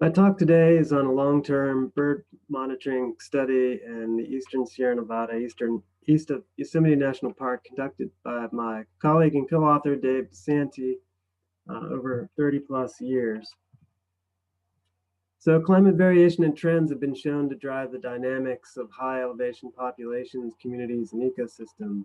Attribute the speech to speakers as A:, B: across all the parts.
A: My talk today is on a long-term bird monitoring study in the eastern Sierra Nevada, east of Yosemite National Park, conducted by my colleague and co-author Dave DeSante over 30 plus years. So climate variation and trends have been shown to drive the dynamics of high elevation populations, communities, and ecosystems.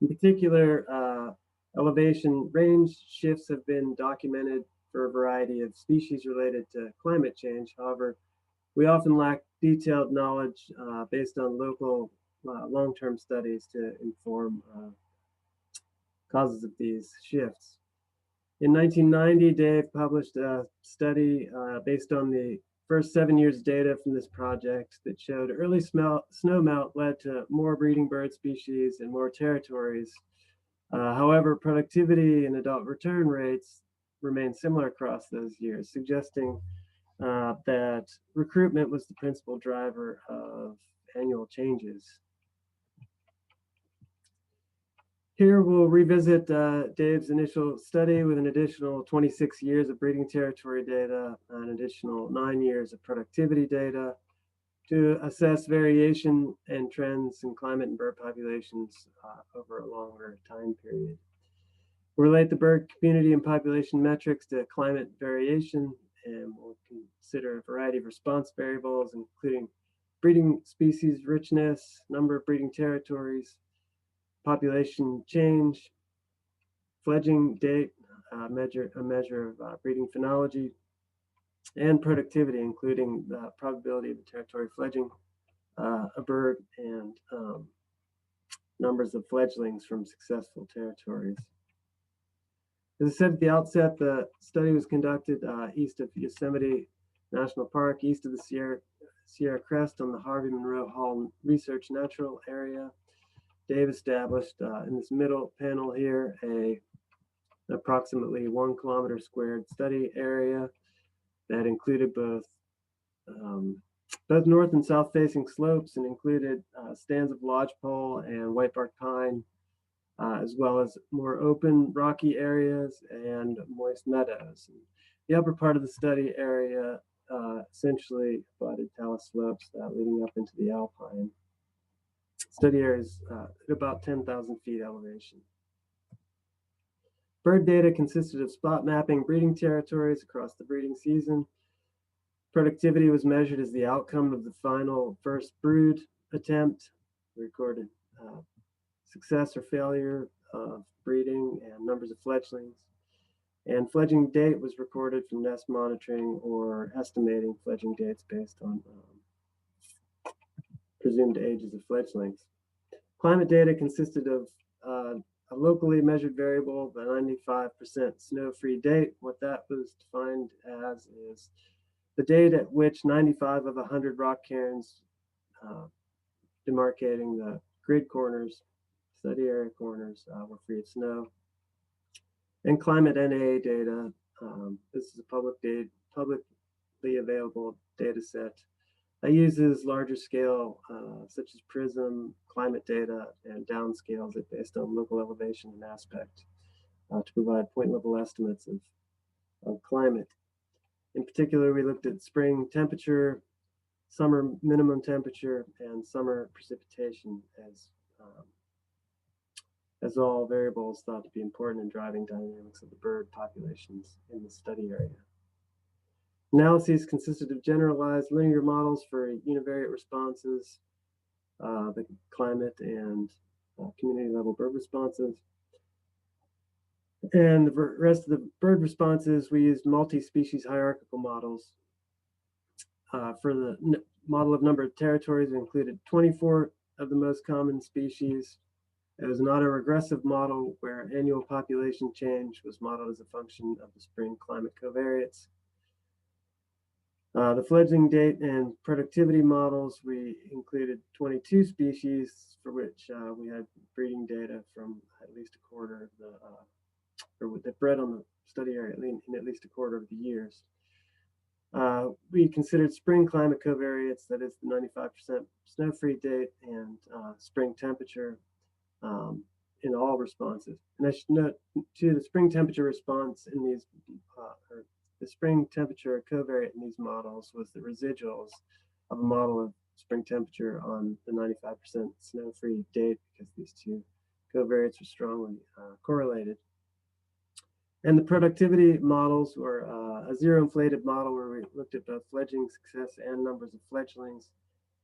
A: In particular, elevation range shifts have been documented for a variety of species related to climate change. However, we often lack detailed knowledge based on local long-term studies to inform causes of these shifts. In 1990, Dave published a study based on the first 7 years data from this project that showed early snowmelt led to more breeding bird species and more territories. However, productivity and adult return rates remained similar across those years, suggesting that recruitment was the principal driver of annual changes. Here we'll revisit Dave's initial study with an additional 26 years of breeding territory data, an additional 9 years of productivity data to assess variation and trends in climate and bird populations over a longer time period. We'll relate the bird community and population metrics to climate variation, and we'll consider a variety of response variables, including breeding species richness, number of breeding territories, population change, fledging date, a measure of breeding phenology, and productivity, including the probability of the territory fledging a bird and numbers of fledglings from successful territories. As I said at the outset, the study was conducted east of Yosemite National Park, east of the Sierra Crest on the Harvey Monroe Hall Research Natural Area. Dave established in this middle panel here approximately 1 kilometer squared study area that included both north and south facing slopes and included stands of lodgepole and whitebark pine, as well as more open rocky areas and moist meadows. And the upper part of the study area essentially abutted talus slopes leading up into the alpine. Study area is at about 10,000 feet elevation. Bird data consisted of spot mapping breeding territories across the breeding season. Productivity was measured as the outcome of the final first brood attempt. We recorded success or failure of breeding and numbers of fledglings. And fledging date was recorded from nest monitoring or estimating fledging dates based on presumed ages of fledglings. Climate data consisted of a locally measured variable, the 95% snow-free date. What that was defined as is the date at which 95 of 100 rock cairns demarcating the grid corners, study area corners, were free of snow. And climate NA data, this is a publicly available data set that uses larger scale, such as PRISM, climate data, and downscales it based on local elevation and aspect to provide point level estimates of climate. In particular, we looked at spring temperature, summer minimum temperature, and summer precipitation as all variables thought to be important in driving dynamics of the bird populations in the study area. Analyses consisted of generalized linear models for univariate responses, the climate and community level bird responses. And the rest of the bird responses, we used multi-species hierarchical models. For the model of number of territories, we included 24 of the most common species. It was an autoregressive model where annual population change was modeled as a function of the spring climate covariates. The fledgling date and productivity models, we included 22 species for which we had breeding data from at least a quarter of the, or that bred on the study area in at least a quarter of the years. We considered spring climate covariates, that is the 95% snow-free date, and spring temperature in all responses. And I should note too, the spring temperature response in these, or the spring temperature covariate in these models was the residuals of a model of spring temperature on the 95% snow-free date, because these two covariates are strongly correlated. And the productivity models were a zero-inflated model where we looked at both fledgling success and numbers of fledglings.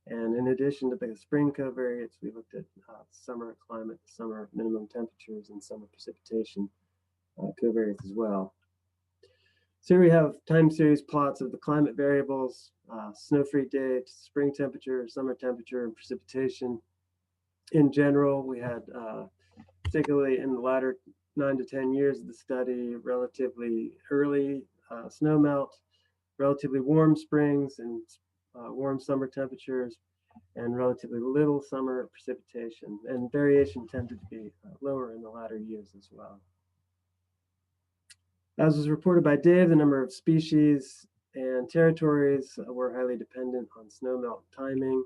A: And in addition to the spring covariates, we looked at summer climate, summer minimum temperatures, and summer precipitation covariates as well. So here we have time series plots of the climate variables, snow-free date, spring temperature, summer temperature, and precipitation. In general, we had, particularly in the latter 9 to 10 years of the study, relatively early snowmelt, relatively warm springs and warm summer temperatures, and relatively little summer precipitation. And variation tended to be lower in the latter years as well. As was reported by Dave, the number of species and territories were highly dependent on snowmelt timing.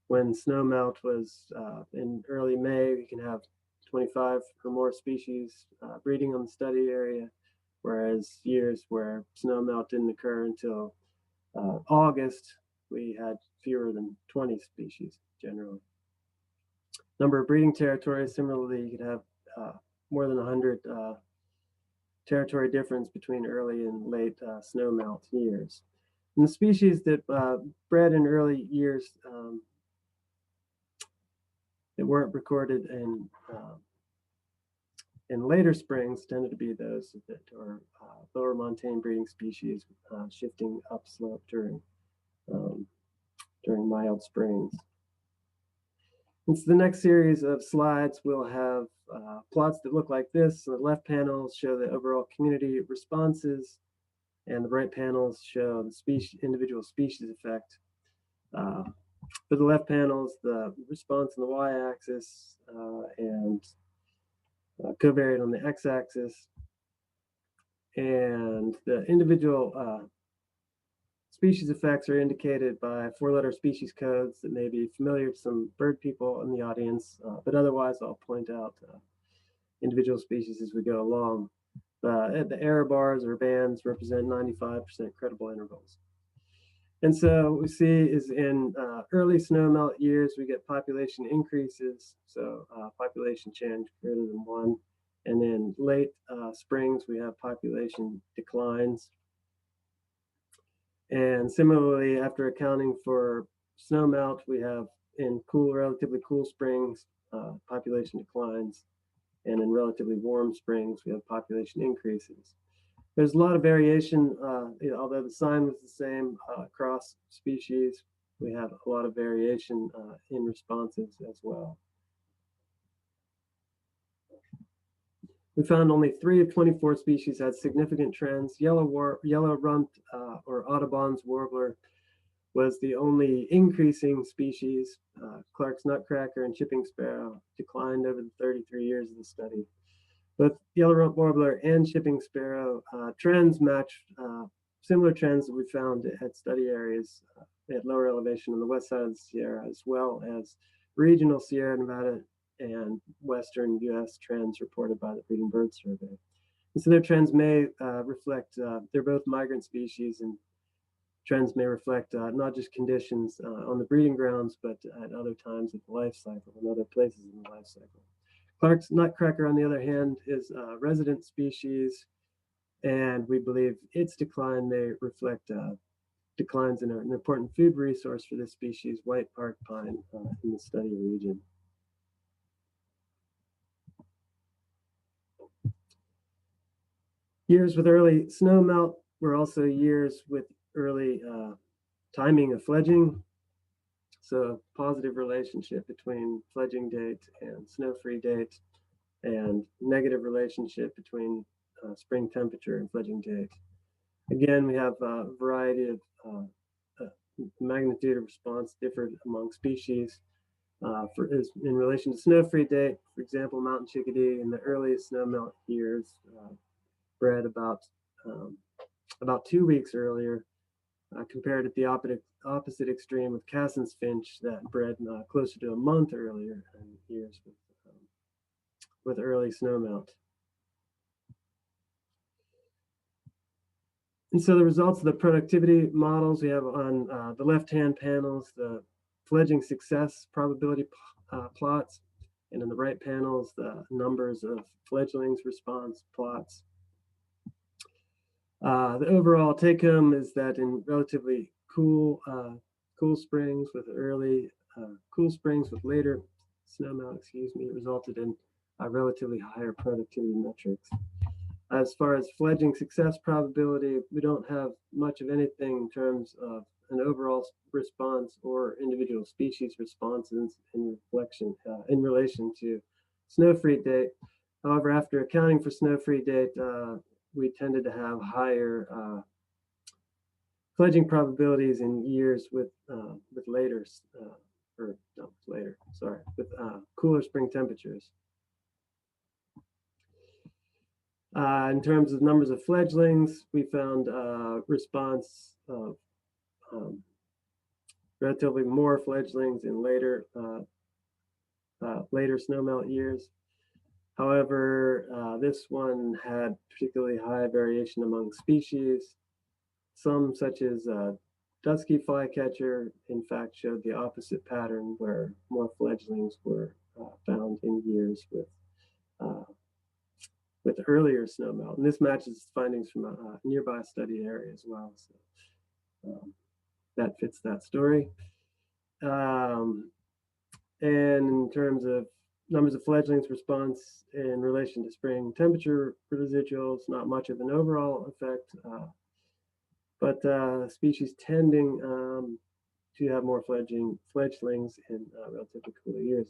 A: When snowmelt was in early May, we can have 25 or more species breeding on the study area, whereas years where snowmelt didn't occur until August, we had fewer than 20 species generally. Number of breeding territories, similarly, you could have more than 100 territory difference between early and late snowmelt years. And the species that bred in early years that weren't recorded in later springs tended to be those that are lower montane breeding species shifting upslope during mild springs. And so the next series of slides will have plots that look like this. So the left panels show the overall community responses, and the right panels show the individual species effect. For the left panels, the response on the y-axis and covariate on the x-axis, and the individual species effects are indicated by 4-letter species codes that may be familiar to some bird people in the audience, but otherwise I'll point out individual species as we go along. The error bars or bands represent 95% credible intervals. And so what we see is in early snowmelt years, we get population increases, so population change greater than 1. And then late springs, we have population declines. And similarly, after accounting for snowmelt, we have in relatively cool springs, population declines. And in relatively warm springs, we have population increases. There's a lot of variation, although the sign was the same across species, we have a lot of variation in responses as well. We found only 3 of 24 species had significant trends. Yellow-rumped or Audubon's warbler was the only increasing species. Clark's nutcracker and chipping sparrow declined over the 33 years of the study. Both yellow-rumped warbler and chipping sparrow trends match similar trends that we found at study areas at lower elevation on the west side of the Sierra, as well as regional Sierra Nevada and Western U.S. trends reported by the Breeding Bird Survey. And so their trends may reflect, they're both migrant species, and trends may reflect not just conditions on the breeding grounds, but at other times of the life cycle and other places in the life cycle. Clark's nutcracker, on the other hand, is a resident species, and we believe its decline may reflect declines in an important food resource for this species, white park pine, in the study region. Years with early snowmelt were also years with early timing of fledging. So positive relationship between fledging date and snow-free date, and negative relationship between spring temperature and fledging date. Again, we have a variety of magnitude of response differed among species. In relation to snow-free date, for example, mountain chickadee in the earliest snowmelt years bred about 2 weeks earlier, compared at the opposite extreme with Cassin's finch that bred closer to a month earlier in years with early snowmelt. And so the results of the productivity models we have on the left-hand panels, the fledgling success probability plots, and in the right panels, the numbers of fledglings response plots. The overall take-home is that in relatively cool springs with later snowmelt, resulted in relatively higher productivity metrics. As far as fledgling success probability, we don't have much of anything in terms of an overall response or individual species responses in relation to snow-free date. However, after accounting for snow-free date, we tended to have higher fledgling probabilities in years with cooler spring temperatures. In terms of numbers of fledglings, we found response of relatively more fledglings in later snowmelt years. However, this one had particularly high variation among species. Some, such as dusky flycatcher, in fact showed the opposite pattern, where more fledglings were found in years with earlier snowmelt. And this matches findings from a nearby study area as well. So that fits that story. And in terms of numbers of fledglings response in relation to spring temperature residuals, not much of an overall effect, but species tending to have more fledglings in relatively cooler years.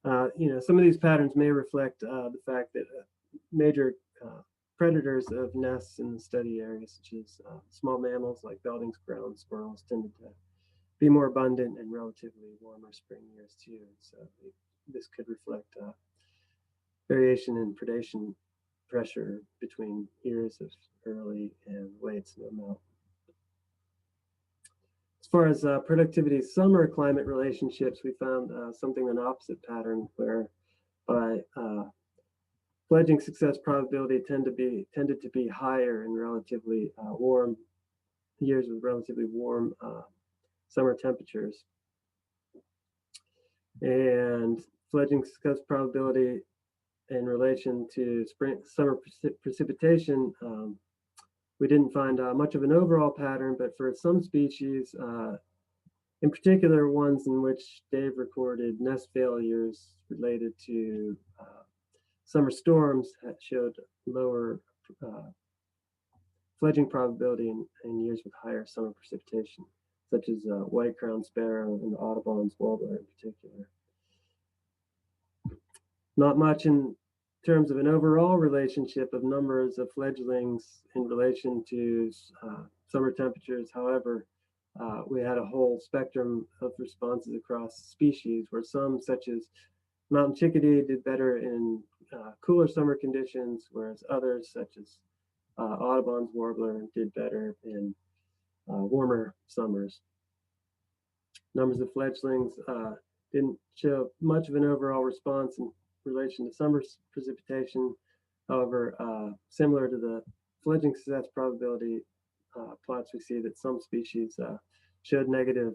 A: And, some of these patterns may reflect the fact that major predators of nests in the study area, such as small mammals like Belding's ground squirrels, tended to be more abundant in relatively warmer spring years too. So this could reflect variation in predation pressure between years of early and late snowmelt. As far as productivity summer climate relationships, we found something an opposite pattern, whereby fledgling success probability tended to be higher in relatively warm years with relatively warm summer temperatures. And fledgling success probability in relation to summer precipitation, we didn't find much of an overall pattern, but for some species, in particular ones in which Dave recorded nest failures related to summer storms, that showed lower fledgling probability in years with higher summer precipitation, such as white-crowned sparrow and the Audubon's warbler in particular. Not much in terms of an overall relationship of numbers of fledglings in relation to summer temperatures. However, we had a whole spectrum of responses across species, where some, such as mountain chickadee, did better in cooler summer conditions, whereas others, such as Audubon's warbler, did better in warmer summers. Numbers of fledglings didn't show much of an overall response in relation to summer precipitation. However, similar to the fledgling success probability plots, we see that some species showed negative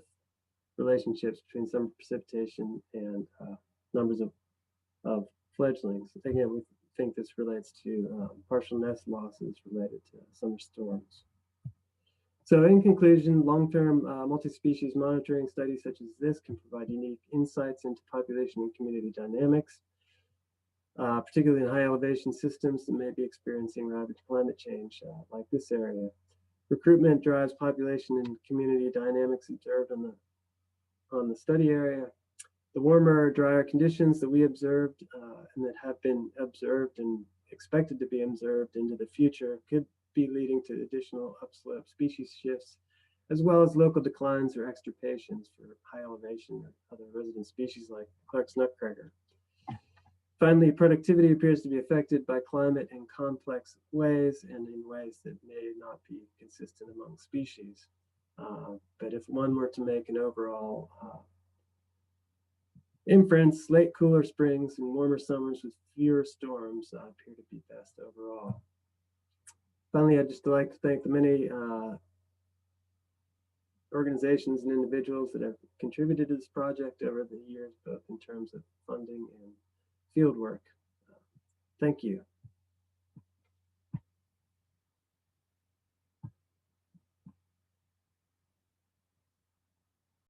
A: relationships between summer precipitation and numbers of fledglings. Again, we think this relates to partial nest losses related to summer storms. So in conclusion, long-term multi-species monitoring studies such as this can provide unique insights into population and community dynamics, particularly in high elevation systems that may be experiencing rapid climate change, like this area. Recruitment drives population and community dynamics observed on the study area. The warmer, drier conditions that we observed and that have been observed and expected to be observed into the future could be leading to additional upslope species shifts, as well as local declines or extirpations for high elevation or other resident species like Clark's nutcracker. Finally, productivity appears to be affected by climate in complex ways and in ways that may not be consistent among species. But if one were to make an overall inference, late cooler springs and warmer summers with fewer storms appear to be best overall. Finally, I'd just like to thank the many organizations and individuals that have contributed to this project over the years, both in terms of funding and field work. Thank you.